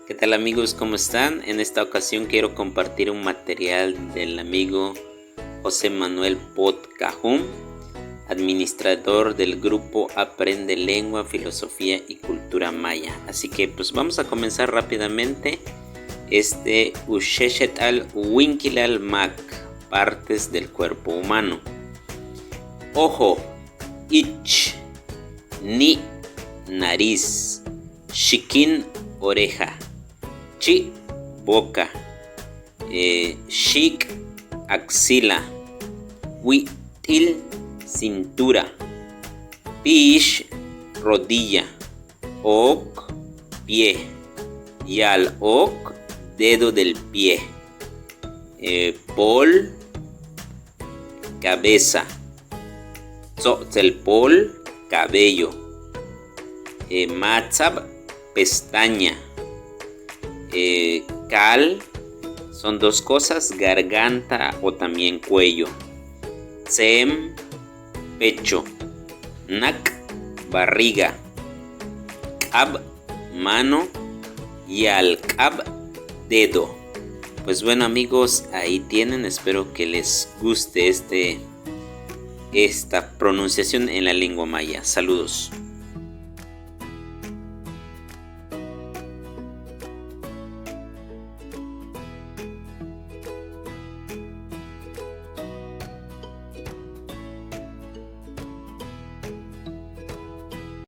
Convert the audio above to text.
¿Qué tal amigos? ¿Cómo están? En esta ocasión quiero compartir un material del amigo José Manuel Pot Cajún, administrador del grupo Aprende Lengua, Filosofía y Cultura Maya. Así que pues vamos a comenzar rápidamente. Usheshetal Winkilal Mac, partes del cuerpo humano. Ojo, ich, ni, nariz, shikin, oreja, chi, boca, shik, axila, huitil, cintura, pish, rodilla, ok, pie, yal ok, dedo del pie, pol, cabeza, tzotzalpol, cabello, matzab, pestaña, cal, son dos cosas, garganta o también cuello, tsem, pecho, nak, barriga, kab, mano, y al kab, dedo. Pues bueno amigos, ahí tienen, espero que les guste esta pronunciación en la lengua maya. Saludos.